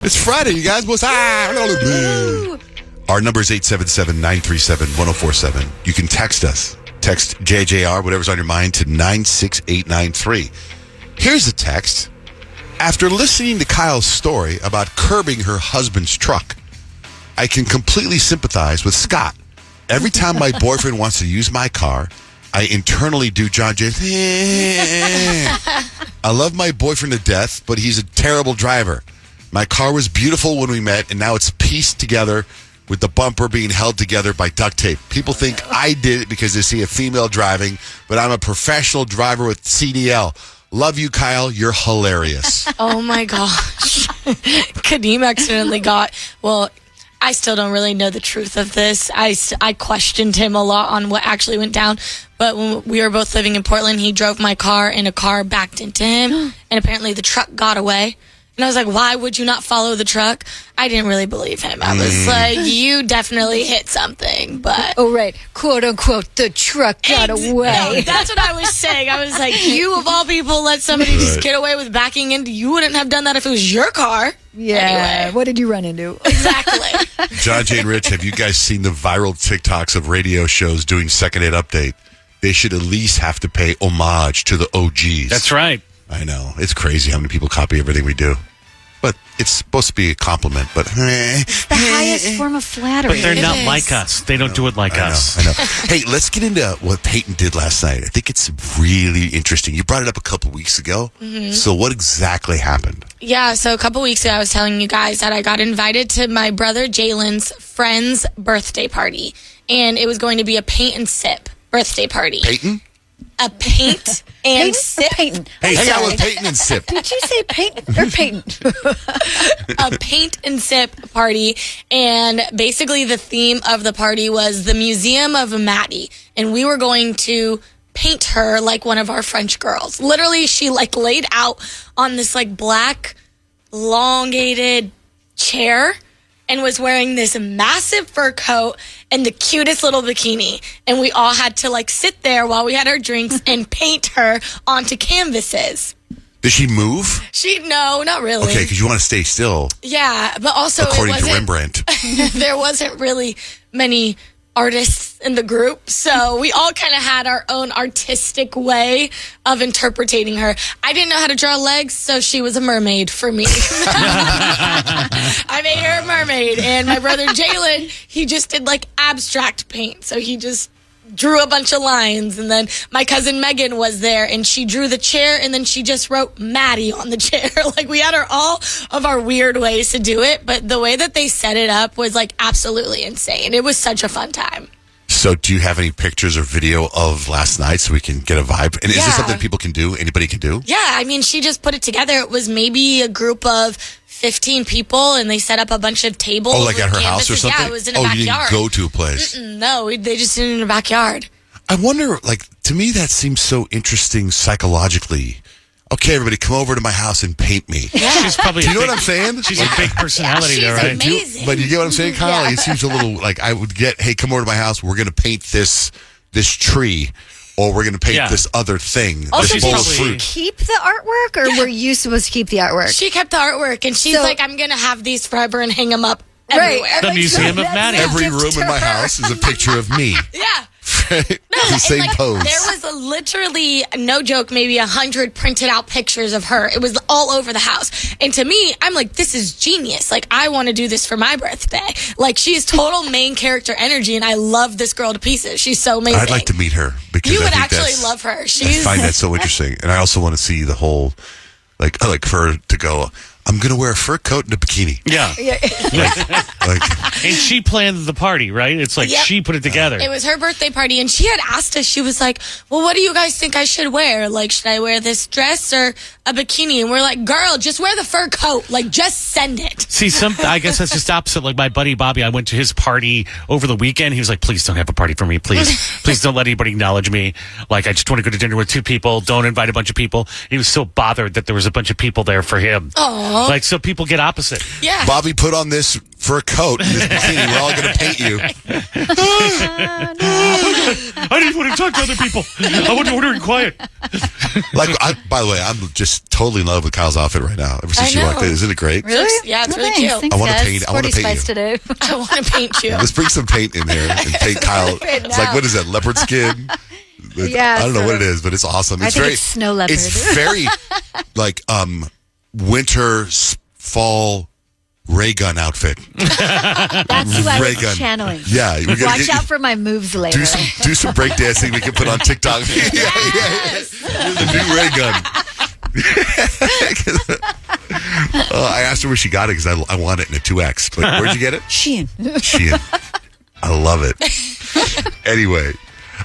It's Friday, you guys. Our number is 877-937-1047. You can text us. Text JJR, whatever's on your mind, to 96893. Here's a text. After listening to Kyle's story about curbing her husband's truck, I can completely sympathize with Scott. Every time my boyfriend wants to use my car, I internally do John James. I love my boyfriend to death, but he's a terrible driver. My car was beautiful when we met, and now it's pieced together with the bumper being held together by duct tape. People think I did it because they see a female driving, but I'm a professional driver with CDL. Love you, Kyle. You're hilarious. Oh, my gosh. Kadeem accidentally I still don't really know the truth of this. I questioned him a lot on what actually went down. But when we were both living in Portland, he drove my car, and a car backed into him. And apparently the truck got away. And I was like, why would you not follow the truck? I didn't really believe him. I was like, you definitely hit something, but... Oh, right. Quote, unquote, the truck got away. No, that's what I was saying. I was like, you, of all people, let somebody just get away with backing into... You wouldn't have done that if it was your car. Yeah. Anyway. What did you run into? Exactly. John, Jay, and Rich, have you guys seen the viral TikToks of radio shows doing Second Hit Update? They should at least have to pay homage to the OGs. That's right. I know. It's crazy how many people copy everything we do. But it's supposed to be a compliment, but... It's the highest form of flattery. But they're not like us. They don't do it like us. I know. Hey, let's get into what Peyton did last night. I think it's really interesting. You brought it up a couple weeks ago. Mm-hmm. So what exactly happened? Yeah, so a couple weeks ago, I was telling you guys that I got invited to my brother Jalen's friend's birthday party. And it was going to be a paint and sip birthday party. Peyton? A paint and sip. Peyton. Hey, hang out with Peyton and sip. Did you say Peyton or Peyton? A paint and sip party. And basically the theme of the party was the Museum of Maddie. And we were going to paint her like one of our French girls. Literally, she laid out on this black, elongated chair and was wearing this massive fur coat and the cutest little bikini. And we all had to sit there while we had our drinks and paint her onto canvases. Did she move? No, not really. Okay, because you want to stay still. Yeah, but also according to Rembrandt. There wasn't really many artists in the group, so we all kind of had our own artistic way of interpreting her. I didn't know how to draw legs, so she was a mermaid for me. I made her a mermaid, and my brother Jalen, he just did abstract paint, so he just drew a bunch of lines, and then my cousin Megan was there, and she drew the chair, and then she just wrote Maddie on the chair. We had all of our weird ways to do it, but the way that they set it up was absolutely insane. It was such a fun time. So do you have any pictures or video of last night so we can get a vibe? And is this something people can do? Anybody can do? Yeah, I mean, she just put it together. It was maybe a group of 15 people, and they set up a bunch of tables. Oh, at her house or something? Yeah, it was in a backyard. You didn't go to a place? No, they just did it in a backyard. I wonder, to me, that seems so interesting psychologically. Okay, everybody, come over to my house and paint me. Yeah. She's probably do you know what I'm saying? She's a big personality there, right? Amazing. But you get what I'm saying, Kyle? Yeah. It seems a little I would get, hey, come over to my house. We're going to paint this tree. Or we're going to paint this other thing, Also, this bowl did of she fruit. keep the artwork, or were you supposed to keep the artwork? She kept the artwork, and she's I'm going to have these forever and hang them up everywhere. The Museum of Maddie. Every room in my house is a picture of me. Yeah. The same pose. There was literally, no joke, maybe 100 printed out pictures of her. It was all over the house. And to me, I'm this is genius. I want to do this for my birthday. She's total main character energy, and I love this girl to pieces. She's so amazing. I'd like to meet her because you I would think actually love her. I find that so interesting. And I also want to see the whole, I like for her to go, I'm going to wear a fur coat and a bikini. Yeah. And she planned the party, right? It's she put it together. It was her birthday party, and she had asked us, she was like, well, what do you guys think I should wear? Should I wear this dress or a bikini? And we're like, girl, just wear the fur coat. Just send it. See, I guess that's just opposite. My buddy Bobby, I went to his party over the weekend. He was like, please don't have a party for me. Please don't let anybody acknowledge me. I just want to go to dinner with 2 people. Don't invite a bunch of people. He was so bothered that there was a bunch of people there for him. Oh. Like, so people get opposite. Yeah. Bobby put on this fur coat and this bikini. We're all going to paint you. I didn't want to talk to other people. I want to order in quiet. By the way, I'm just totally in love with Kyle's outfit right now. Ever since she walked in, isn't it great? Really? Yeah, it's really Thanks. cute. Thanks, I wanna guys. paint- I wanna Sporty paint spice you. today. I want to paint you. Let's bring some paint in here and paint Kyle. It's like, what is that, leopard skin? Yeah, I don't know so- what it is, but it's awesome. I It's think very it's snow leopard. It's very like winter fall ray gun outfit. That's who I Ray was gun. channeling. Yeah, we're gonna Watch get- out for my moves later. do some break dancing we can put on TikTok. yeah. The new ray gun. I asked her where she got it because I want it in a 2X. But where'd you get it? Shein. Shein. I love it. Anyway,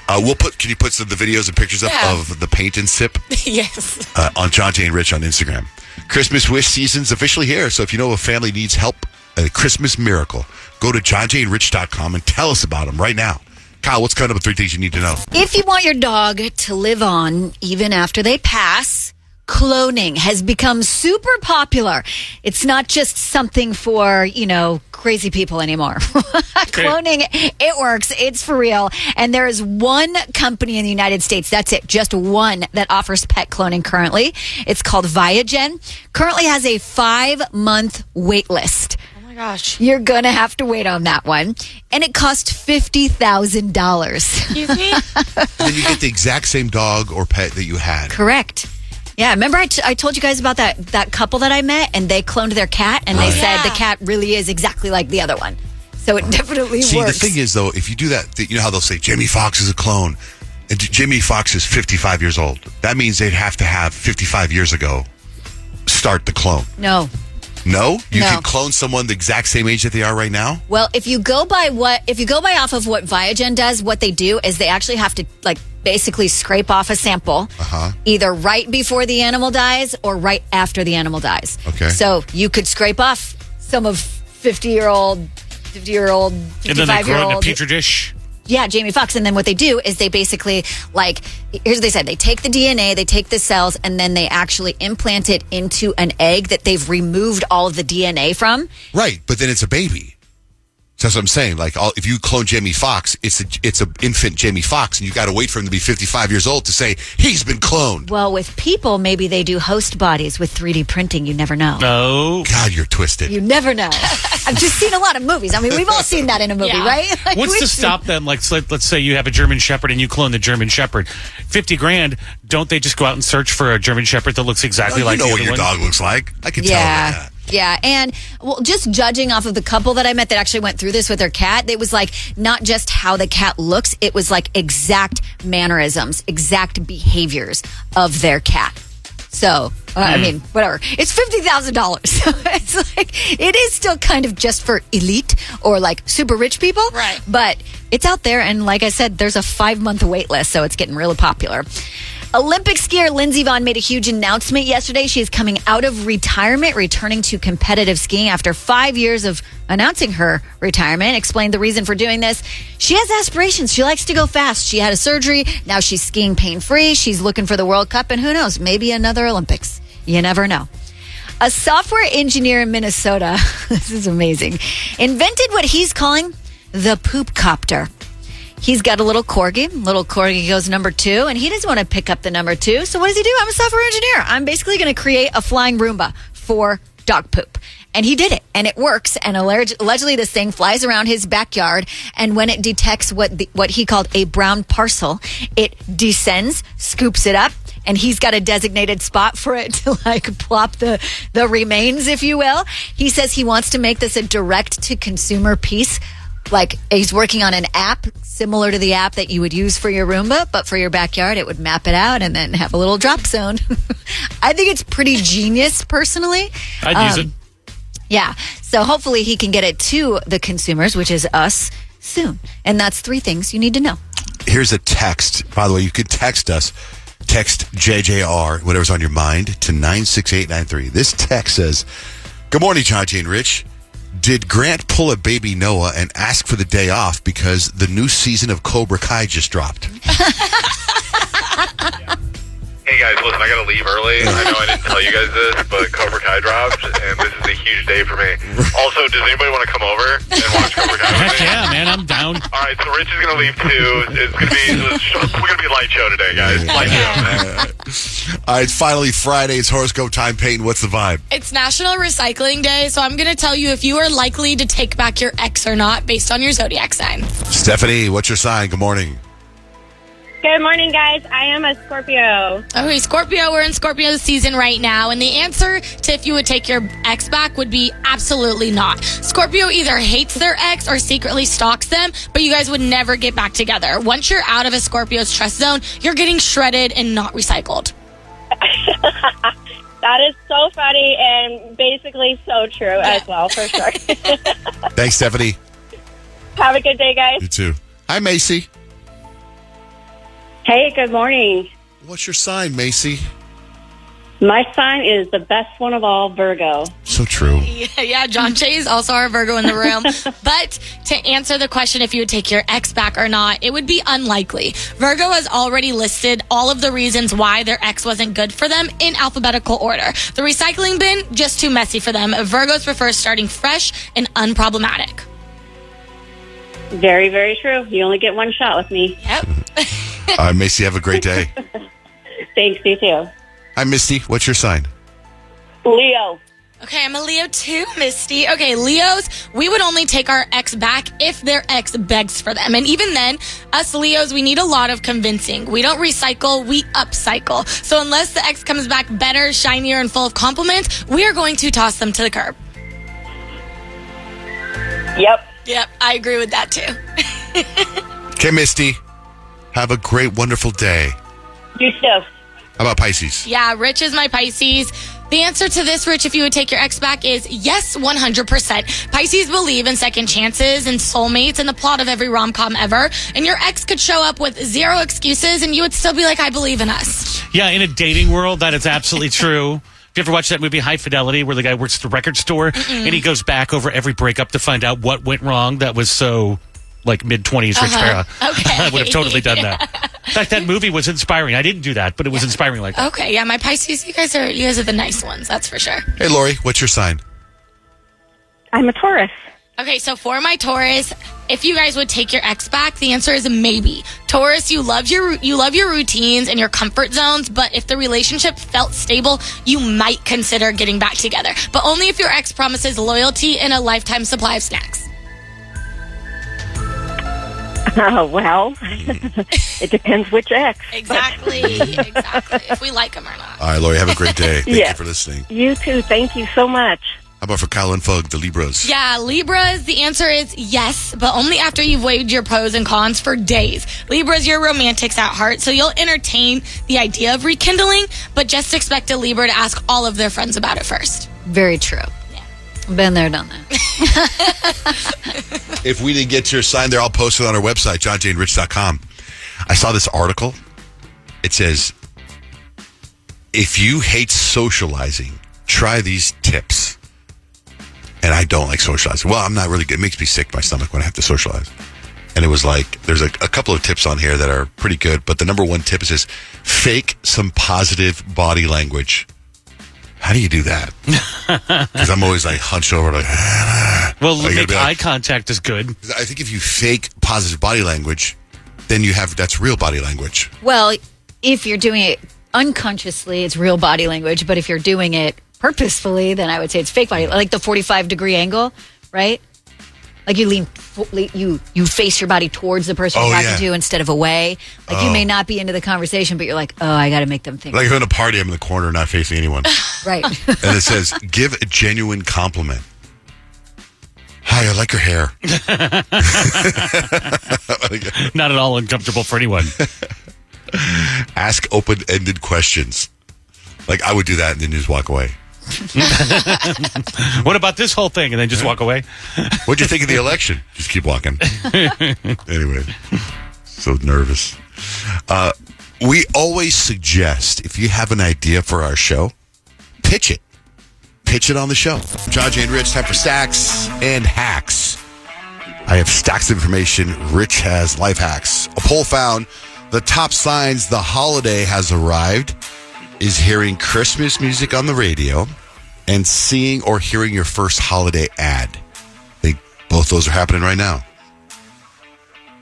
can you put some of the videos and pictures up of the paint and sip Yes. on John Jay and Rich on Instagram? Christmas wish season's officially here. So if you know a family needs help, a Christmas miracle, go to johnjayandrich.com and tell us about them right now. Kyle, what's kind of the 3 things you need to know? If you want your dog to live on even after they pass, cloning has become super popular. It's not just something for, crazy people anymore. Cloning, it works. It's for real. And there is one company in the United States, that's it, just one, that offers pet cloning currently. It's called Viagen. Currently has a 5-month wait list. Oh my gosh. You're going to have to wait on that one. And it costs $50,000. Excuse me? Then you get the exact same dog or pet that you had. Correct. Yeah, remember I told you guys about that couple that I met and they cloned their cat and they said the cat really is exactly like the other one. So it definitely See, works. the thing is, though, if you do that, you know how they'll say Jamie Foxx is a clone, and Jamie Foxx is 55 years old. That means they'd have to have 55 years ago start the clone. No. No? You No. can clone someone the exact same age that they are right now? Well, if you go by off of what Viagen does, what they do is they actually have to basically scrape off a sample either right before the animal dies or right after the animal dies. Okay. So you could scrape off some of 50-year-old, And then they grow it in a 55-year-old. petri dish. Yeah, Jamie Foxx. And then what they do is they basically, here's what they said. They take the DNA, they take the cells, and then they actually implant it into an egg that they've removed all of the DNA from. Right, but then it's a baby. So that's what I'm saying. If you clone Jamie Foxx, it's a infant Jamie Foxx, and you got to wait for him to be 55 years old to say he's been cloned. Well, with people, maybe they do host bodies with 3D printing. You never know. Oh. God, you're twisted. You never know. I've just seen a lot of movies. I mean, we've all seen that in a movie, Yeah. right? What's we've to seen- stop them? Let's say you have a German Shepherd and you clone the German Shepherd. $50,000. Don't they just go out and search for a German Shepherd that looks exactly You like know the what other your one? dog looks like. I can tell Yeah. that. Yeah. And just judging off of the couple that I met that actually went through this with their cat, it was not just how the cat looks, it was exact mannerisms, exact behaviors of their cat. So, I mean, whatever. It's $50,000. So it's it is still kind of just for elite or super rich people. Right. But it's out there. And like I said, there's a 5-month wait list. So it's getting really popular. Olympic skier Lindsey Vonn made a huge announcement yesterday. She is coming out of retirement, returning to competitive skiing after 5 years of announcing her retirement. Explained the reason for doing this. She has aspirations. She likes to go fast. She had a surgery. Now she's skiing pain-free. She's looking for the World Cup, and who knows, maybe another Olympics. You never know. A software engineer in Minnesota, this is amazing, invented what he's calling the poop copter. He's got a little corgi. Little corgi goes number 2, and he doesn't want to pick up the number 2. So what does he do? I'm a software engineer. I'm basically going to create a flying Roomba for dog poop. And he did it, and it works. And allegedly, this thing flies around his backyard, and when it detects what he called a brown parcel, it descends, scoops it up, and he's got a designated spot for it to plop the remains, if you will. He says he wants to make this a direct-to-consumer piece. He's working on an app similar to the app that you would use for your Roomba, but for your backyard, it would map it out and then have a little drop zone. I think it's pretty genius, personally. I'd use it. Yeah. So hopefully he can get it to the consumers, which is us, soon. And that's 3 things you need to know. Here's a text. By the way, you could text us. Text JJR, whatever's on your mind, to 96893. This text says, "Good morning, John Jay and Rich. Did Grant pull a baby Noah and ask for the day off because the new season of Cobra Kai just dropped?" Hey guys, listen, I gotta leave early. I know I didn't tell you guys this, but Cobra Kai dropped, and this is a huge day for me. Also, does anybody want to come over and watch Cobra Kai with Heck me? yeah, man, I'm down. All right, so Rich is gonna leave too. We're gonna be a light show today, guys. Light show, man. All right, it's finally Friday. It's horoscope time. Peyton, what's the vibe? It's National Recycling Day, so I'm going to tell you if you are likely to take back your ex or not based on your zodiac sign. Stephanie, what's your sign? Good morning. Good morning, guys. I am a Scorpio. Okay, Scorpio, we're in Scorpio season right now, and the answer to if you would take your ex back would be absolutely not. Scorpio either hates their ex or secretly stalks them, but you guys would never get back together. Once you're out of a Scorpio's trust zone, you're getting shredded and not recycled. That is so funny and basically so true as well, for sure. Thanks, Stephanie. Have a good day, guys. You too. Hi, Macy. Hey, good morning. What's your sign, Macy? My sign is the best one of all, Virgo. So true. Yeah, John Jay is also our Virgo in the room. But to answer the question if you would take your ex back or not, it would be unlikely. Virgo has already listed all of the reasons why their ex wasn't good for them in alphabetical order. The recycling bin, just too messy for them. Virgos prefer starting fresh and unproblematic. Very, very true. You only get one shot with me. Yep. All right, Macy, have a great day. Thanks, you too. Hi, Misty. What's your sign? Leo. Okay, I'm a Leo too, Misty. Okay, Leos, we would only take our ex back if their ex begs for them. And even then, us Leos, we need a lot of convincing. We don't recycle, we upcycle. So unless the ex comes back better, shinier, and full of compliments, we are going to toss them to the curb. Yep, I agree with that too. Okay, Misty. Have a great, wonderful day. You too. How about Pisces? Yeah, Rich is my Pisces. The answer to this, Rich, if you would take your ex back is yes, 100%. Pisces believe in second chances and soulmates and the plot of every rom-com ever. And your ex could show up with zero excuses and you would still be like, I believe in us. Yeah, in a dating world, that is absolutely true. Have you ever watched that movie High Fidelity where the guy works at the record store and he goes back over every breakup to find out what went wrong that was so like mid-20s Rich Farah? Okay. I would have totally done that. In fact, that movie was inspiring. I didn't do that, but it was inspiring like that. Okay, yeah, my Pisces, you guys are the nice ones, that's for sure. Hey, Lori, what's your sign? I'm a Taurus. Okay, so for my Taurus, if you guys would take your ex back, the answer is maybe. Taurus, you love your routines and your comfort zones, but if the relationship felt stable, you might consider getting back together. But only if your ex promises loyalty and a lifetime supply of snacks. Well, it depends which ex. Exactly. If we like them or not. All right, Lori, have a great day. Thank Yeah. you for listening. You too. Thank you so much. How about for Kyle and Fug, the Libras? Yeah, Libras, the answer is yes, but only after you've weighed your pros and cons for days. Libras, you're romantics at heart, so you'll entertain the idea of rekindling, but just expect a Libra to ask all of their friends about it first. Very true. Been there, done that. If we didn't get to your sign there, I'll post it on our website, johnjaneRich.com. I saw this article. It says, if you hate socializing, try these tips. And I don't like socializing. Well, I'm not really good. It makes me sick to my stomach when I have to socialize. And it was like, there's a couple of tips on here that are pretty good. But the number one tip is this: fake some positive body language. How do you do that? Because I'm always like hunched over, like. Well, Like, make like- eye contact is good. I think if you fake positive body language, then that's real body language. Well, if you're doing it unconsciously, it's real body language. But if you're doing it purposefully, then I would say it's fake body. Like the 45-degree angle, right? Like you you face your body towards the person you're talking to instead of away. Like you may not be into the conversation, but you're like, oh, I got to make them think. Like if I'm in a party, I'm in the corner, not facing anyone. Right. And it says, give a genuine compliment. Hi, I like your hair. Not at all uncomfortable for anyone. Ask open-ended questions. Like I would do that and then just walk away. What about this whole thing? And then just walk away. What'd you think of the election? Just keep walking. Anyway, so nervous. We always suggest, if you have an idea for our show, pitch it. Pitch it on the show. John, Jay, and Rich, time for stacks and hacks. I have stacks of information. Rich has life hacks. A poll found the top signs the holiday has arrived. is hearing Christmas music on the radio and seeing or hearing your first holiday ad. I think both those are happening right now.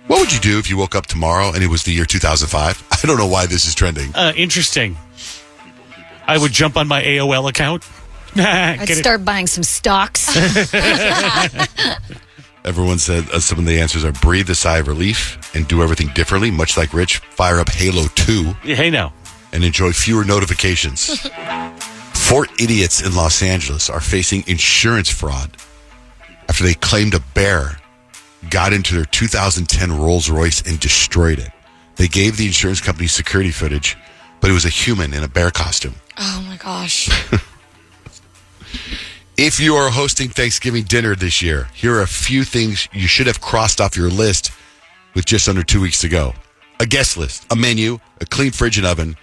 What would you do if you woke up tomorrow and it was the year 2005? I don't know why this is trending. Interesting. I would jump on my AOL account. I'd start buying some stocks. Everyone said some of the answers are breathe a sigh of relief and do everything differently, much like Rich. Fire up Halo 2. Hey, now. And enjoy fewer notifications. 4 idiots in Los Angeles are facing insurance fraud after they claimed a bear got into their 2010 Rolls Royce and destroyed it. They gave the insurance company security footage, but it was a human in a bear costume. Oh, my gosh. If you are hosting Thanksgiving dinner this year, here are a few things you should have crossed off your list with just under 2 weeks to go. A guest list, a menu, a clean fridge and oven,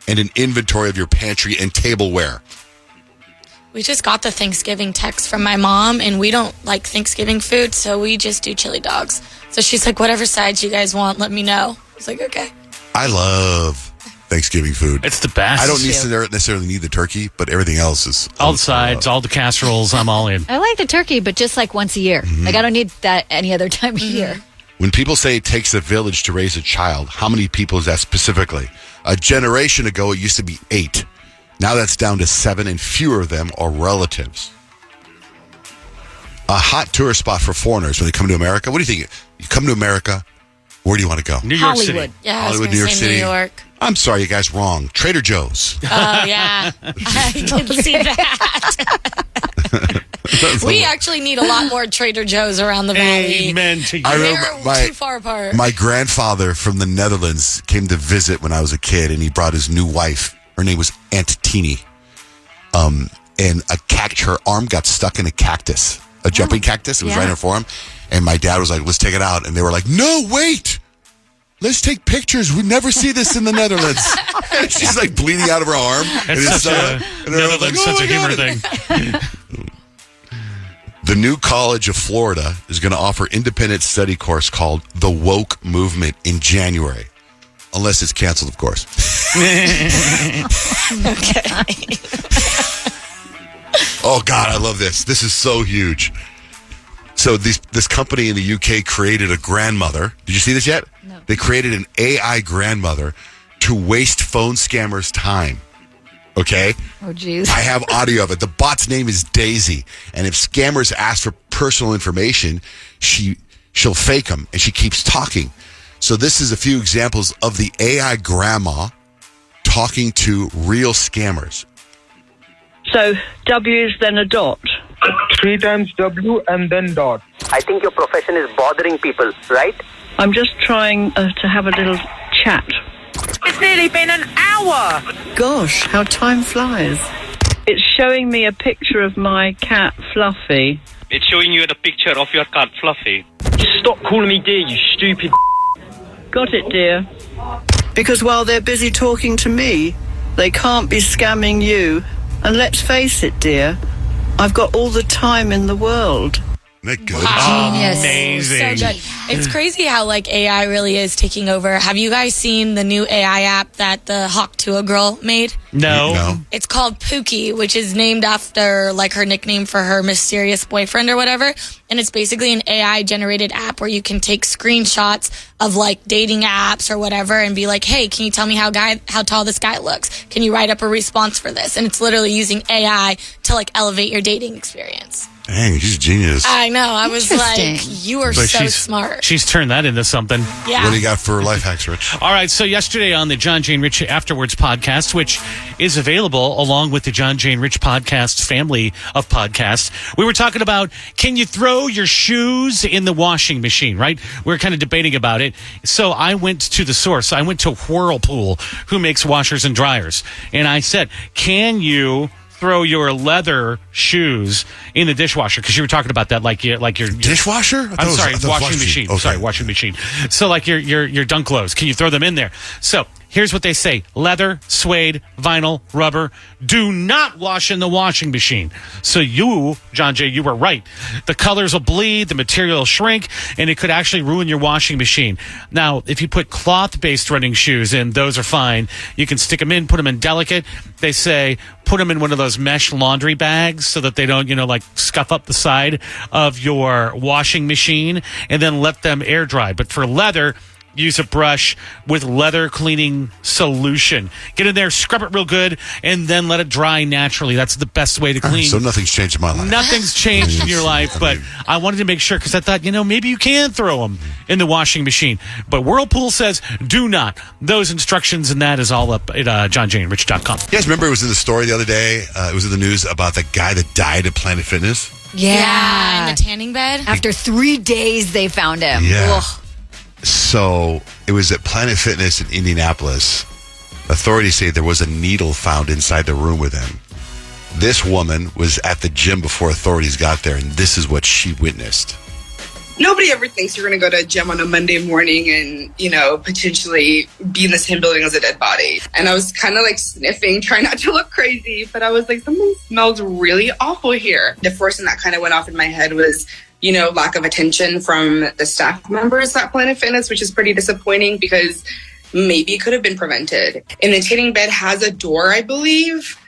and an inventory of your pantry and tableware. We just got the Thanksgiving text from my mom, and we don't like Thanksgiving food, so we just do chili dogs. So she's like, whatever sides you guys want, let me know. I was like, okay. I love Thanksgiving food. It's the best. I don't necessarily need the turkey, but everything else is... All the sides, all the casseroles, I'm all in. I like the turkey, but just like once a year. Mm-hmm. Like I don't need that any other time of year. When people say it takes a village to raise a child, how many people is that specifically? A generation ago, it used to be 8. Now that's down to 7, and fewer of them are relatives. A hot tourist spot for foreigners when they come to America. What do you think? You come to America, where do you want to go? New York Hollywood. City. Yeah, Hollywood, I New was York going to say City. New York. I'm sorry, you guys, wrong. Trader Joe's. Oh, yeah. I did see that. We actually need a lot more Trader Joe's around the valley. Amen to you. I They're remember too far apart. my grandfather from the Netherlands came to visit when I was a kid, and he brought his new wife. Her name was Aunt Teeny. And her arm got stuck in a cactus, a jumping cactus. It was right in her forearm. And my dad was like, let's take it out. And they were like, no, wait. Let's take pictures. We never see this in the Netherlands. She's like bleeding out of her arm. It's such a Netherlands sense of humor thing. The new College of Florida is going to offer independent study course called The Woke Movement in January. Unless it's canceled, of course. Okay. Oh, God, I love this. This is so huge. So this company in the UK created a grandmother. Did you see this yet? No. They created an AI grandmother to waste phone scammers' time. Okay? Oh, geez. I have audio of it. The bot's name is Daisy. And if scammers ask for personal information, she'll fake them, and she keeps talking. So this is a few examples of the AI grandma talking to real scammers. So W's then a dot. 3 times W and then dot. I think your profession is bothering people, right? I'm just trying to have a little chat. It's nearly been an hour. Gosh, how time flies. It's showing me a picture of my cat, Fluffy. It's showing you the picture of your cat, Fluffy. Stop calling me dear, you stupid. Got it, dear. Because while they're busy talking to me, they can't be scamming you. And let's face it, dear, I've got all the time in the world. Isn't that good? Genius. Amazing. So good. It's crazy how like AI really is taking over. Have you guys seen the new AI app that the Hawk Tuah girl made? No. It's called Pookie, which is named after like her nickname for her mysterious boyfriend or whatever. And it's basically an AI generated app where you can take screenshots of like dating apps or whatever and be like, hey, can you tell me how tall this guy looks? Can you write up a response for this? And it's literally using AI to like elevate your dating experience. Dang, she's a genius. I know. I was like, Interesting. you are But so she's smart. She's turned that into something. Yeah. What do you got for life hacks, Rich? All right, so yesterday on the John Jane Rich Afterwards podcast, which is available along with the John Jane Rich podcast family of podcasts, we were talking about, can you throw your shoes in the washing machine, right? We were kind of debating about it. So I went to the source. I went to Whirlpool, who makes washers and dryers. And I said, can you throw your leather shoes in the dishwasher? Because you were talking about that, like your Dishwasher? I thought I'm it was sorry, washing machine. Okay. Sorry, washing machine. So like your dunk clothes, can you throw them in there? So Here's what they say. Leather, suede, vinyl, rubber. Do not wash in the washing machine. So you, John Jay, you were right. The colors will bleed, the material will shrink, and it could actually ruin your washing machine. Now, if you put cloth-based running shoes in, those are fine. You can stick them in, put them in delicate. They say put them in one of those mesh laundry bags so that they don't, scuff up the side of your washing machine, and then let them air dry. But for leather, use a brush with leather cleaning solution. Get in there, scrub it real good, and then let it dry naturally. That's the best way to clean. So nothing's changed in my life. Nothing's changed in your life, but I wanted to make sure because I thought, maybe you can throw them in the washing machine. But Whirlpool says do not. Those instructions and that is all up at johnjaneandrich.com. You guys remember it was in the story the other day? It was in the news about the guy that died at Planet Fitness? Yeah, in the tanning bed. After 3 days, they found him. Yeah. Ugh. So it was at Planet Fitness in Indianapolis. Authorities say there was a needle found inside the room with him. This woman was at the gym before authorities got there, and this is what she witnessed. Nobody ever thinks you're going to go to a gym on a Monday morning and, potentially be in the same building as a dead body. And I was kind of like sniffing, trying not to look crazy, but I was like, something smells really awful here. The first thing that kind of went off in my head was, lack of attention from the staff members at Planet Fitness, which is pretty disappointing because maybe it could have been prevented. And the tanning bed has a door, I believe.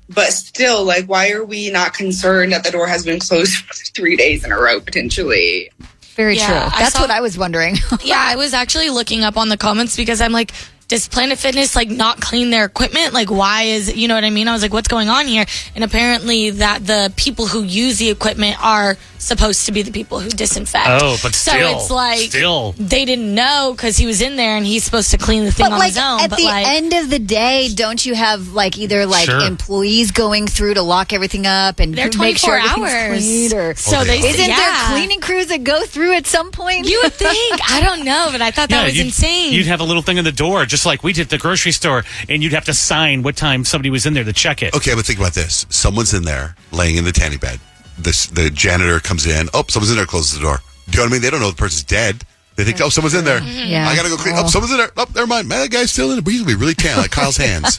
But still, why are we not concerned that the door has been closed for 3 days in a row, potentially? Very true. That's what I was wondering. Yeah, I was actually looking up on the comments because I'm like, does Planet Fitness not clean their equipment? Why is, you know what I mean? I was like, what's going on here? And apparently that the people who use the equipment are supposed to be the people who disinfect. Oh, but still. So it's they didn't know because he was in there and he's supposed to clean the thing on his own. At the end of the day, don't you have either Sure. employees going through to lock everything up and they're make sure 24 everything's clean? Or isn't there cleaning crews that go through at some point? You would think. I don't know, but I thought that was insane. You'd have a little thing in the door, just like we did at the grocery store, and you'd have to sign what time somebody was in there to check it. Okay, but think about this. Someone's in there, laying in the tanning bed. The janitor comes in. Oh, someone's in there, closes the door. Do you know what I mean? They don't know the person's dead. They think, oh, someone's in there. Yeah. I got to go clean. Oh, someone's in there. Oh, never mind. Man, that guy's still in it. But he's going to be really tan, like Kyle's hands.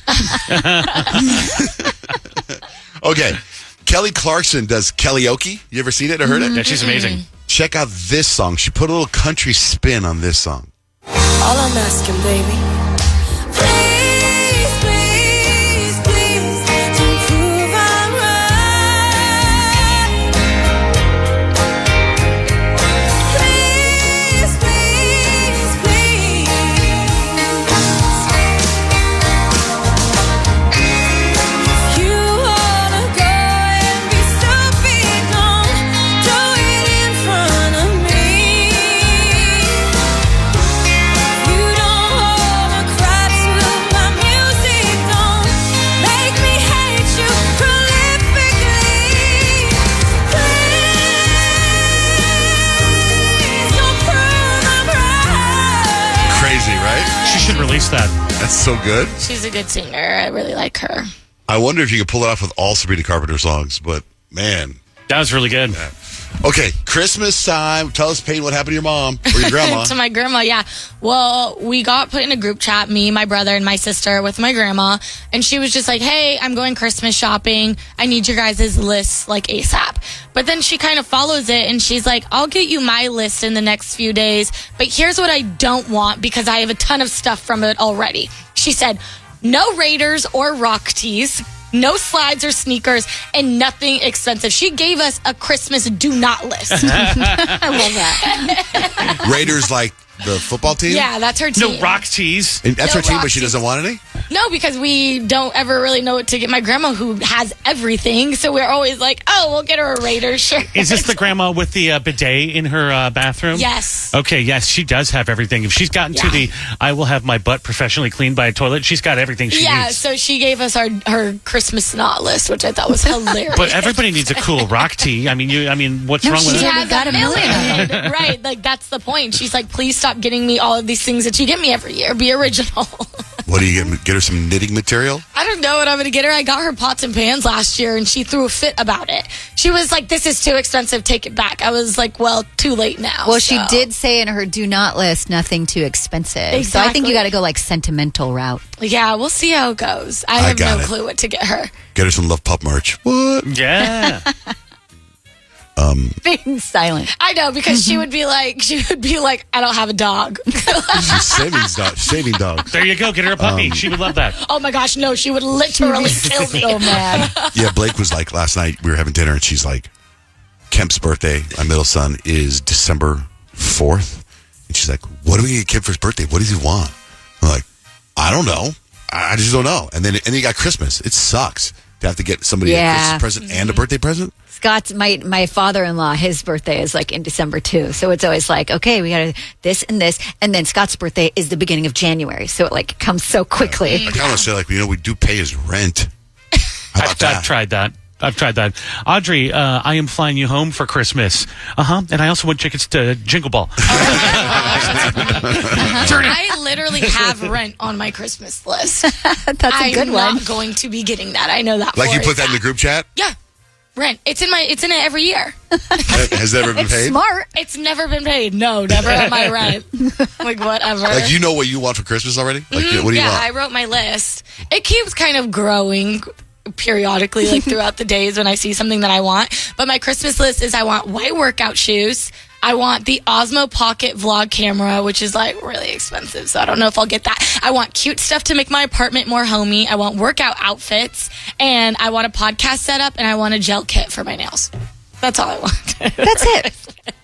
Okay. Kelly Clarkson does karaoke. You ever seen it or heard it? Yeah, she's amazing. Check out this song. She put a little country spin on this song. All I'm asking, baby, please, please, please, to prove I'm right. Please, please, please. If you wanna go and be stupid, don't do it in front of me. You don't hold a cry to my music, don't make me hate you prolifically. Please don't prove I'm right. Crazy, right? She should release that. That's so good. She's a good singer. I really like her. I wonder if you could pull it off with all Sabrina Carpenter songs, but man. That was really good. Okay, Christmas time. Tell us, Peyton, what happened to your mom or your grandma? To my grandma, yeah. Well, we got put in a group chat, me, my brother, and my sister with my grandma. And she was just like, hey, I'm going Christmas shopping. I need your guys' lists ASAP. But then she kind of follows it and she's like, I'll get you my list in the next few days. But here's what I don't want because I have a ton of stuff from it already. She said, no Raiders or Rock tees. No slides or sneakers, and nothing expensive. She gave us a Christmas do not list. I love that. Raiders like the football team? Yeah, that's her team. No rock tees. And that's No her team, rock but she tees. doesn't want any? No, because we don't ever really know what to get my grandma who has everything. So we're always like, oh, we'll get her a Raiders shirt. Is this the grandma with the bidet in her bathroom? Yes. Okay, yes, she does have everything. If she's gotten to the I will have my butt professionally cleaned by a toilet, she's got everything she needs. So she gave us her Christmas not list, which I thought was hilarious. But everybody needs a cool rock tee. I mean, what's wrong with she that? has got a million. Right, that's the point. She's like, please stop getting me all of these things that you get me every year. Be original. What do you get her some knitting material? I don't know what I'm going to get her. I got her pots and pans last year, and she threw a fit about it. She was like, this is too expensive. Take it back. I was like, well, too late now. Well, she did say in her do not list, nothing too expensive. Exactly. So I think you got to go like sentimental route. Yeah, we'll see how it goes. I have no clue what to get her. Get her some Love Pup merch. What? Yeah. Being silent. I know, because she would be like, I don't have a dog. She's saving dog. There you go. Get her a puppy. She would love that. Oh my gosh, no, she would literally kill me. So mad. Yeah, Blake was like, last night we were having dinner and she's like, Kemp's birthday, my middle son, is December 4th. And she's like, what do we get Kemp for his birthday? What does he want? I'm like, I don't know. I just don't know. And then you got Christmas. It sucks to have to get somebody a Christmas present and a birthday present. Scott's my father-in-law, his birthday is like in December too. So it's always like, okay, we got this and this. And then Scott's birthday is the beginning of January. So it like comes so quickly. I kind of want to say like, we do pay his rent. How about that? I've tried that. Audrey, I am flying you home for Christmas. And I also want tickets to Jingle Ball. I literally have rent on my Christmas list. That's a good one. I'm not going to be getting that. I know that. Like you put that in the group chat? Yeah. Rent. It's in it every year. Has that ever been paid? Smart. It's never been paid. No, never on my rent. Like whatever. Like you know what you want for Christmas already? Like what do you want? I wrote my list. It keeps kind of growing periodically, like throughout the days when I see something that I want. But my Christmas list is I want white workout shoes. I want the Osmo Pocket vlog camera, which is like really expensive, so I don't know if I'll get that. I want cute stuff to make my apartment more homey. I want workout outfits, and I want a podcast setup, and I want a gel kit for my nails. That's all I want. That's it.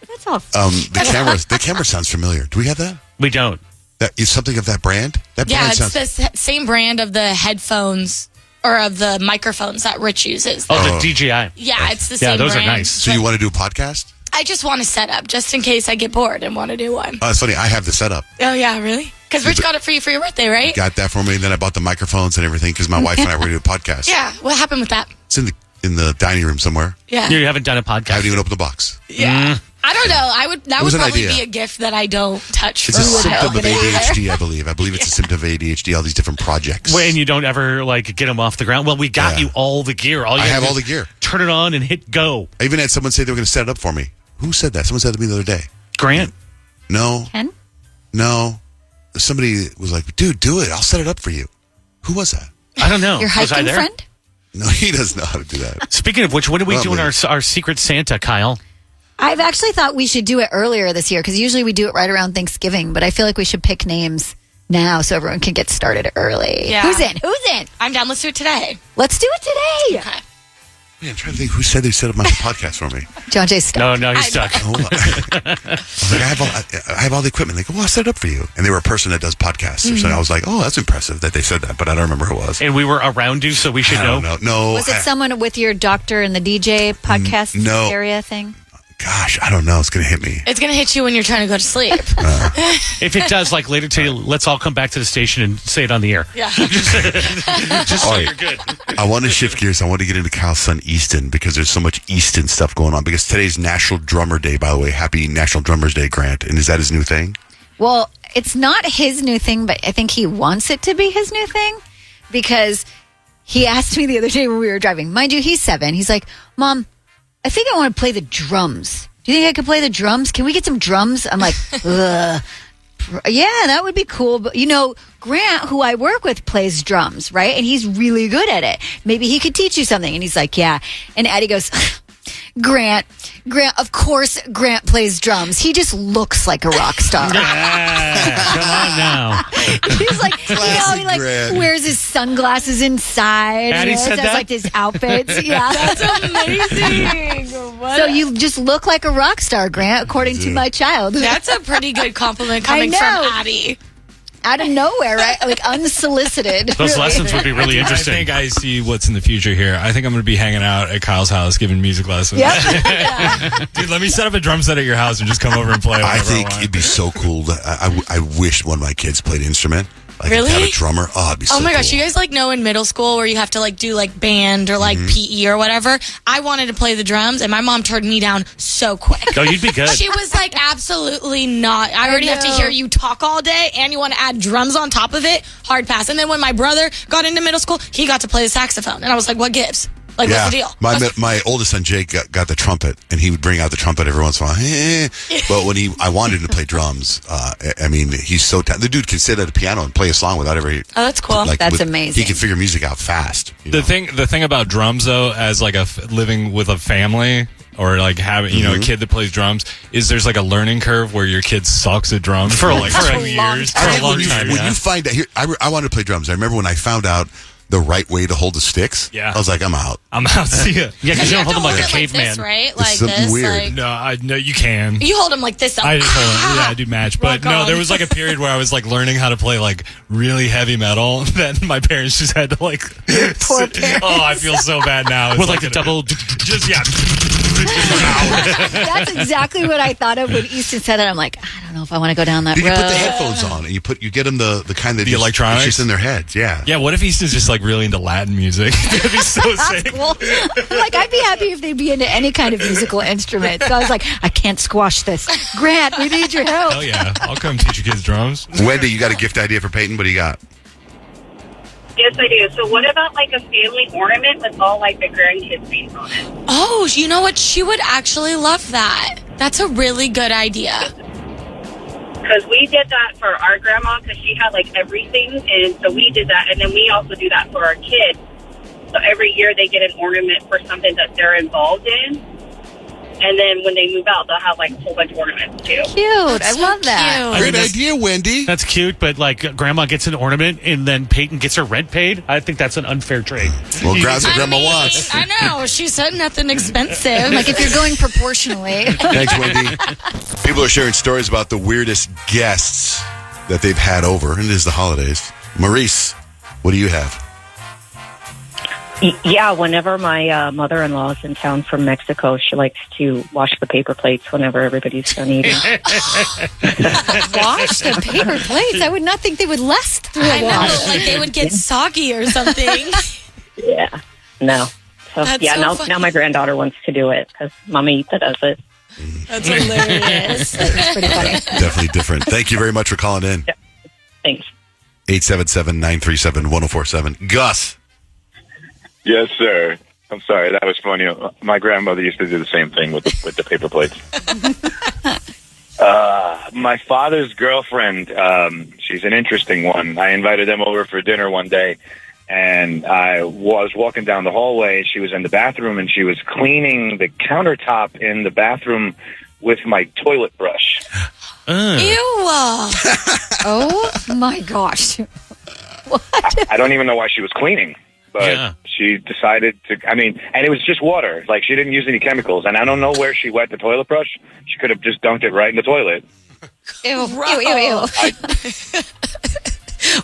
That's all. The camera sounds familiar. Do we have that? We don't. That is something of that brand? That brand Yeah, it's the same brand of the headphones or of the microphones that Rich uses. Oh, the DJI. Yeah, it's the same brand. Yeah, those are nice. So you want to do a podcast? I just want a setup just in case I get bored and want to do one. Oh, it's funny. I have the setup. Oh, yeah, really? Because Rich got it for you for your birthday, right? Got that for me. And then I bought the microphones and everything because my wife and I were going to do a podcast. Yeah. What happened with that? It's in the dining room somewhere. Yeah. You haven't done a podcast. I haven't even opened the box. Yeah. I don't know. That would probably idea. be a gift that I don't touch. It's a symptom of ADHD, I believe. I believe it's a symptom of ADHD, all these different projects. When you don't ever like get them off the ground. Well, we got you all the gear. I have all the gear. Turn it on and hit go. I even had someone say they were going to set it up for me. Who said that? Someone said it to me the other day. Grant? No. Ken? No. Somebody was like, dude, do it. I'll set it up for you. Who was that? I don't know. Your Was I hiking there? friend? No, he doesn't know how to do that. Speaking of which, when are we doing our Secret Santa, Kyle? I've actually thought we should do it earlier this year because usually we do it right around Thanksgiving, but I feel like we should pick names now so everyone can get started early. Yeah. Who's in? I'm down. Let's do it today. Let's do it today. Okay. Man, I'm trying to think who said they set up my podcast for me. John Jay's stuck. No, he's stuck. I was like, I have all the equipment. They go, well, I'll set it up for you. And they were a person that does podcasts. So I was like, oh, that's impressive that they said that, but I don't remember who it was. And we were around you, so we should know. No. Was it someone with your doctor and the DJ podcast area thing? Gosh, I don't know. It's going to hit me. It's going to hit you when you're trying to go to sleep. If it does, like later today, let's all come back to the station and say it on the air. Yeah. Just so you're good. I want to shift gears. I want to get into Kyle's son, Easton, because there's so much Easton stuff going on. Because today's National Drummer Day, by the way. Happy National Drummers Day, Grant. And is that his new thing? Well, it's not his new thing, but I think he wants it to be his new thing because he asked me the other day when we were driving. Mind you, he's 7. He's like, Mom, I think I want to play the drums. Do you think I could play the drums? Can we get some drums? I'm like, ugh. Yeah, that would be cool. But, Grant, who I work with, plays drums, right? And he's really good at it. Maybe he could teach you something. And he's like, yeah. And Addie goes, Grant, of course Grant plays drums. He just looks like a rock star. Come on now. He's like, he wears his sunglasses inside. Addie said that? Like his outfits. Yeah. That's amazing. So you just look like a rock star, Grant, according to my child. That's a pretty good compliment coming from Addie. Out of nowhere, right? Like unsolicited. Those lessons would be really interesting. I think I see what's in the future here. I think I'm going to be hanging out at Kyle's house giving music lessons. Yep. Dude, let me set up a drum set at your house and just come over and play. I think it'd be so cool. I wish one of my kids played an instrument. Like Really? to have a drummer. Oh, it'd be so Oh my gosh, cool. you guys like know in middle school where you have to like do like band or like PE or whatever? I wanted to play the drums and my mom turned me down so quick. Oh, you'd be good. She was like, absolutely not. I already have to hear you talk all day and you want to add drums on top of it? Hard pass. And then when my brother got into middle school, he got to play the saxophone. And I was like, what gives? Like, what's the deal? My oldest son Jake got the trumpet, and he would bring out the trumpet every once in a while. But when I wanted him to play drums, I mean, he's so talented. The dude can sit at a piano and play a song without ever. Oh, that's cool. That's amazing. He can figure music out fast. The thing about drums though, as like living with a family or like having a kid that plays drums, is there's like a learning curve where your kid sucks at drums for like 2 years. For a long time. When you find out, I wanted to play drums. I remember when I found out the right way to hold the sticks. Yeah. I was like, I'm out. See ya. Yeah, because you don't hold them like a Like caveman. this, right? It's Like something this. weird. Like, No, you can. you hold them like this. I just hold it. Yeah, I do match. But Rock no, on. there was like a period where I was like learning how to play like really heavy metal. Then my parents just had to like. Poor parents. Oh, I feel so bad now. It's With like the double. Just yeah. That's exactly what I thought of when Easton said that. I'm like, I don't know if I want to go down that You road. put the headphones on, and you get them the kind that The electronics? it's just in their heads. Yeah. Yeah. What if he's just like really into Latin music? That'd be so sick. Well, like, I'd be happy if they'd be into any kind of musical instrument. So I was like, I can't squash this. Grant, we need your help. Hell yeah! I'll come teach you kids drums. Wendy, you got a gift idea for Peyton? What do you got? Yes, I do. So what about like a family ornament with all like the grandkids' names on it? Oh, you know what? She would actually love that. That's a really good idea. Because we did that for our grandma because she had like everything, and so we did that, and then we also do that for our kids. So every year they get an ornament for something that they're involved in. And then when they move out, they'll have like a whole bunch of ornaments too. Cute. I love that. Great idea, Wendy. That's cute, but like grandma gets an ornament and then Peyton gets her rent paid. I think that's an unfair trade. Well, that's what Grandma wants. I know. She said nothing expensive. Like, if you're going proportionally. Thanks, Wendy. People are sharing stories about the weirdest guests that they've had over, and it is the holidays. Maurice, what do you have? Yeah, whenever my mother-in-law is in town from Mexico, she likes to wash the paper plates whenever everybody's done eating. Wash the paper plates. I would not think they would last through I a know. wash. Like they would get soggy or something. Yeah, no. So That's yeah, so funny. now my granddaughter wants to do it because Mamita does it. That's hilarious. That's pretty funny. Definitely different. Thank you very much for calling in. Thanks. 877-937-1047. Gus. Yes, sir. I'm sorry, that was funny. My grandmother used to do the same thing with the paper plates. My father's girlfriend, she's an interesting one. I invited them over for dinner one day, and I was walking down the hallway. She was in the bathroom, and she was cleaning the countertop in the bathroom with my toilet brush. Ew. Oh, my gosh. I don't even know why she was cleaning. But she decided to, and it was just water. Like, she didn't use any chemicals. And I don't know where she wet the toilet brush. She could have just dunked it right in the toilet. Ew, ew.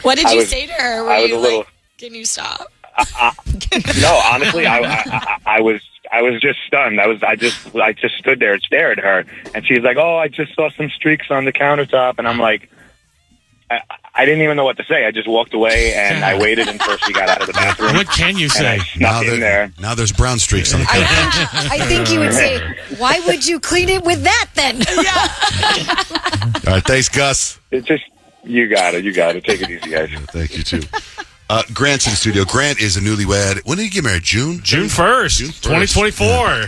What did you say to her? Were I was you a little. like, can you stop? No, honestly, I was just stunned. I just stood there and stared at her. And she's like, "Oh, I just saw some streaks on the countertop." And I'm like, I didn't even know what to say. I just walked away and I waited until she got out of the bathroom. What can you say? Now in there. Now there's brown streaks on the counter. I think you would say, why would you clean it with that then? All right, thanks, Gus. It's just, you got it. Take it easy, guys. Thank you, too. Grant's in the studio. Grant is a newlywed. When did you get married? June 1st, 2024. Yeah.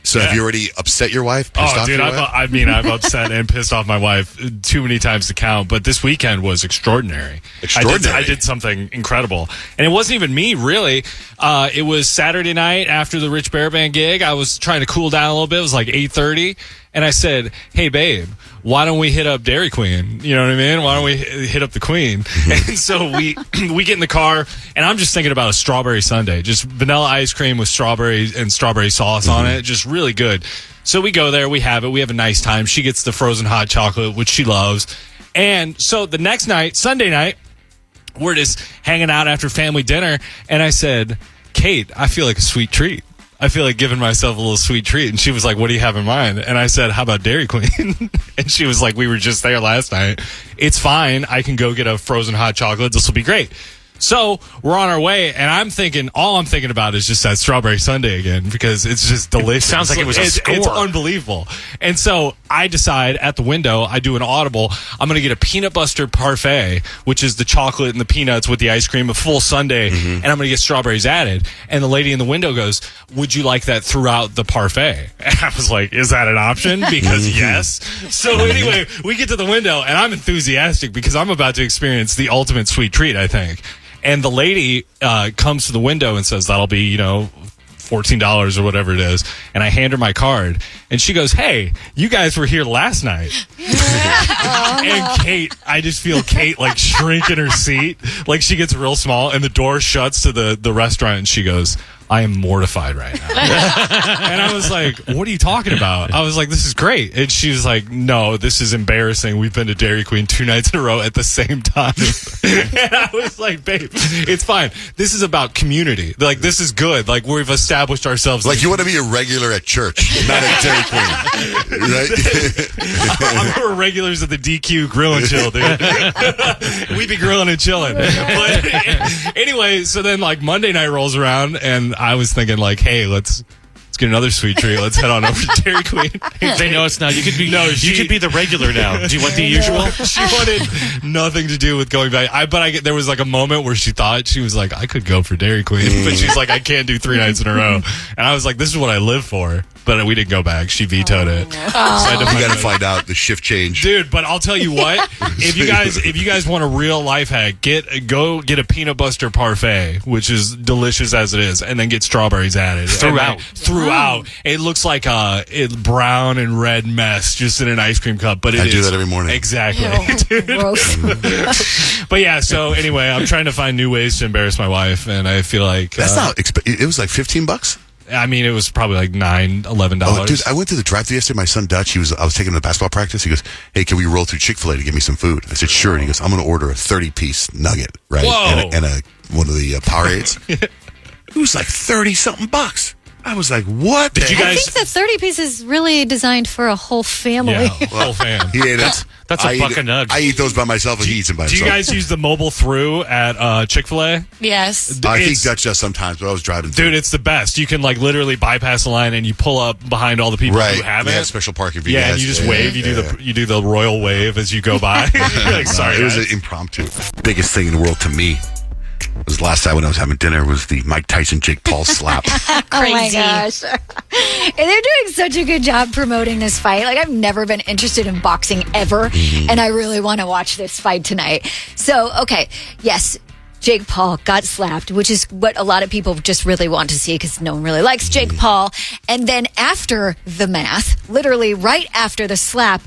So have you already upset your wife? Pissed off Dude, your wife? I've upset and pissed off my wife too many times to count. But this weekend was extraordinary. I did something incredible, and it wasn't even me really. It was Saturday night after the Rich Bear Band gig. I was trying to cool down a little bit. It was like 8:30, and I said, "Hey, babe, why don't we hit up Dairy Queen? You know what I mean? Why don't we hit up the Queen?" And so we get in the car, and I'm just thinking about a strawberry sundae, just vanilla ice cream with strawberry and strawberry sauce on it, just really good. So we go there, we have a nice time. She gets the frozen hot chocolate, which she loves. And so the next night, Sunday night, we're just hanging out after family dinner, and I said, "Kate, I feel like a sweet treat. I feel like giving myself a little sweet treat. And she was like, what do you have in mind? And I said, how about Dairy Queen? And she was like, we were just there last night. It's fine. I can go get a frozen hot chocolate. This will be great. So we're on our way, and all I'm thinking about is just that strawberry sundae again, because it's just delicious. Sounds like it was a score. It's unbelievable. And so I decide at the window, I do an audible. I'm going to get a peanut butter parfait, which is the chocolate and the peanuts with the ice cream, a full sundae, and I'm going to get strawberries added. And the lady in the window goes, would you like that throughout the parfait? And I was like, is that an option? Because yes. So anyway, we get to the window, and I'm enthusiastic because I'm about to experience the ultimate sweet treat, I think. And the lady comes to the window and says, that'll be, $14 or whatever it is. And I hand her my card. And she goes, hey, you guys were here last night. And Kate, I just feel Kate like shrink in her seat. Like she gets real small and the door shuts to the restaurant and she goes, I am mortified right now. And I was like, what are you talking about? I was like, this is great. And she was like, no, this is embarrassing. We've been to Dairy Queen 2 nights in a row at the same time. And I was like, babe, it's fine. This is about community. Like, this is good. Like, we've established ourselves. Like, you want to be a regular at church, not at Dairy Queen. Right? I'm regulars at the DQ Grill and Chill, dude. We be grilling and chilling. But anyway, so then, like, Monday night rolls around, and I was thinking, like, hey, let's get another sweet treat. Let's head on over to Dairy Queen. They know it's not. You could be you could be the regular now. Do you want the usual? She wanted nothing to do with going back. There was like a moment where she thought, she was like, I could go for Dairy Queen, but she's like, I can't do 3 nights in a row. And I was like, this is what I live for. But we didn't go back. She vetoed it. So I you got to find out the shift change, dude. But I'll tell you what: if you guys want a real life hack, go get a peanut butter parfait, which is delicious as it is, and then get strawberries added throughout. It looks like a brown and red mess just in an ice cream cup. But I do that every morning. Exactly. Gross. But yeah. So anyway, I'm trying to find new ways to embarrass my wife, and I feel like that's not. It was like $15. I mean, it was probably like $9, $11. Oh, dude, I went to the drive-thru yesterday. My son Dutch, I was taking him to basketball practice. He goes, hey, can we roll through Chick-fil-A to get me some food? I said, sure. And he goes, I'm going to order a 30-piece nugget, right? Whoa. And one of the Powerades. It was like 30-something bucks. I was like, what? I think the 30 piece is really designed for a whole family. Yeah, whole fam. Yeah, that's a buck of nugs. I eat those by myself and he eats them by himself. Do you guys use the mobile through at Chick-fil-A? Yes. I think Dutch does sometimes, but I was driving through. Dude, it's the best. You can like literally bypass the line and you pull up behind all the people who have They it. have special parking for you. Yeah, and you just wave. You do the royal wave as you go by. You're like, sorry, it was an impromptu. Biggest thing in the world to me was last night when I was having dinner was the Mike Tyson Jake Paul slap. Oh my gosh. And they're doing such a good job promoting this fight. Like, I've never been interested in boxing ever, and I really want to watch this fight tonight. So, okay, yes, Jake Paul got slapped, which is what a lot of people just really want to see because no one really likes Jake Paul. And then after the math, literally right after the slap,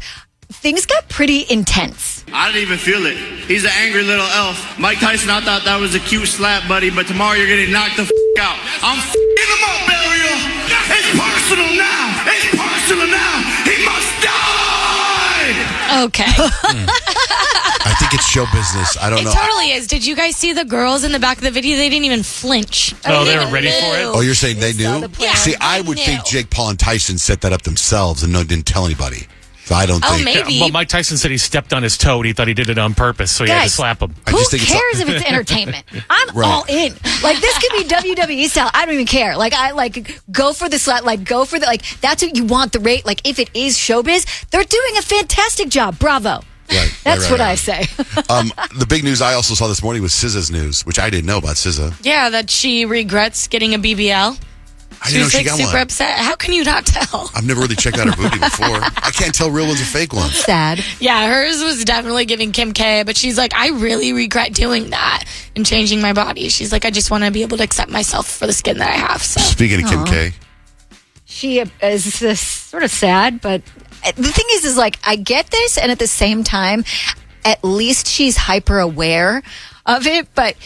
things got pretty intense. I didn't even feel it. He's an angry little elf. Mike Tyson, I thought that was a cute slap, buddy, but tomorrow you're getting knocked the out. I'm f***ing him up, Burial. It's personal now. It's personal now. He must die. Okay. I think it's show business. I don't know. It totally is. Did you guys see the girls in the back of the video? They didn't even flinch. Oh, they were ready for it? Oh, you're saying they knew? Yeah, see, I would think Jake Paul and Tyson set that up themselves and didn't tell anybody. So I don't think. Maybe. Well, Mike Tyson said he stepped on his toe and he thought he did it on purpose, so he had to slap him. Who cares if it's entertainment? I'm all in. Like, this could be WWE style. I don't even care. Like, go for the slap. Like, go for that's what you want the rate. Like, if it is showbiz, they're doing a fantastic job. Bravo. Right. That's what I say. The big news I also saw this morning was SZA's news, which I didn't know about SZA. Yeah, that she regrets getting a BBL. I didn't know she got super one. upset. How can you not tell? I've never really checked out her booty before. I can't tell real ones or fake ones. Sad. Yeah, hers was definitely giving Kim K, but she's like, I really regret doing that and changing my body. She's like, I just want to be able to accept myself for the skin that I have. So. Speaking of Kim K. She is sort of sad, but the thing is like, I get this, and at the same time, at least she's hyper aware of it, but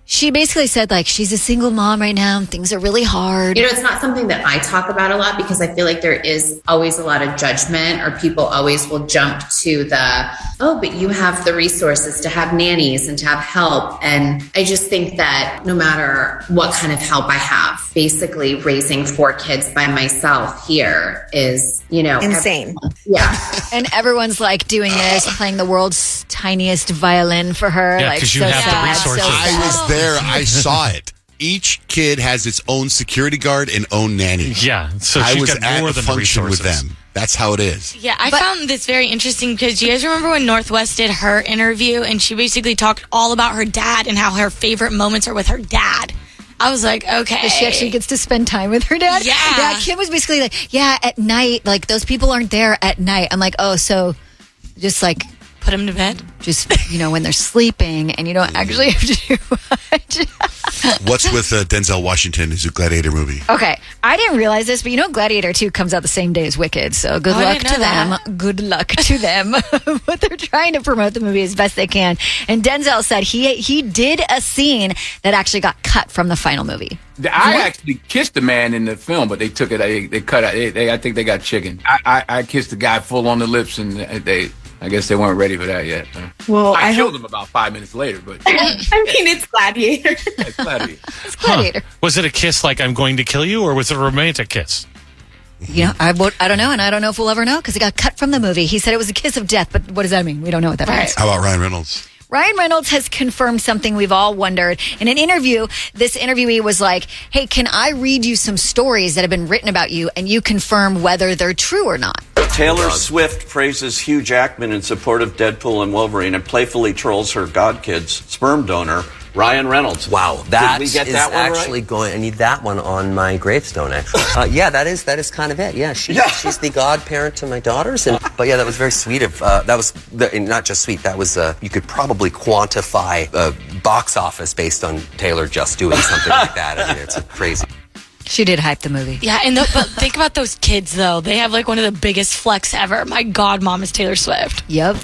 She basically said, like, she's a single mom right now and things are really hard. You know, it's not something that I talk about a lot because I feel like there is always a lot of judgment, or people always will jump to the, oh, but you have the resources to have nannies and to have help. And I just think that no matter what kind of help I have, basically raising 4 kids by myself here is, you know, insane. Yeah. And everyone's like doing this, playing the world's tiniest violin for her. Yeah, like, because you so have the sad, resources. so I sad. was there. I saw it. Each kid has its own security guard and own nanny. Yeah, so I she's was got at more a than the function with resources. them. That's how it is. Yeah, I found this very interesting because do you guys remember when Northwest did her interview and she basically talked all about her dad and how her favorite moments are with her dad? I was like, okay. She actually gets to spend time with her dad? Yeah. Kim was basically like, yeah, at night, like those people aren't there at night. I'm like, oh, so just like put them to bed? Just, you know, when they're sleeping and you don't actually have to do much. What's with Denzel Washington, who's a Gladiator movie? Okay, I didn't realize this, but you know Gladiator 2 comes out the same day as Wicked, so good Oh, I luck didn't to know them. that. Good luck to them. But they're trying to promote the movie as best they can. And Denzel said he did a scene that actually got cut from the final movie. I actually kissed the man in the film, but they took it. They cut it. I think they got chicken. I kissed the guy full on the lips, and I guess they weren't ready for that yet. Well, I killed him about 5 minutes later, but I mean, it's Gladiator. it's Gladiator. It's Gladiator. Was it a kiss like I'm going to kill you, or was it a romantic kiss? You know, I don't know, and I don't know if we'll ever know because it got cut from the movie. He said it was a kiss of death, but what does that mean? We don't know what that means. How about Ryan Reynolds? Ryan Reynolds has confirmed something we've all wondered. In an interview, this interviewee was like, hey, can I read you some stories that have been written about you and you confirm whether they're true or not? Taylor Swift praises Hugh Jackman in support of Deadpool and Wolverine and playfully trolls her godkid's sperm donor, Ryan Reynolds. Wow, that Did we get is that one actually right? going. I need that one on my gravestone. Actually, yeah, that is kind of it. Yeah, she's the godparent to my daughters. But yeah, that was very sweet. Not just sweet. That was you could probably quantify box office based on Taylor just doing something like that. I mean, it's crazy. She did hype the movie. Yeah, but think about those kids, though. They have like one of the biggest flex ever. My God, mom is Taylor Swift. Yep.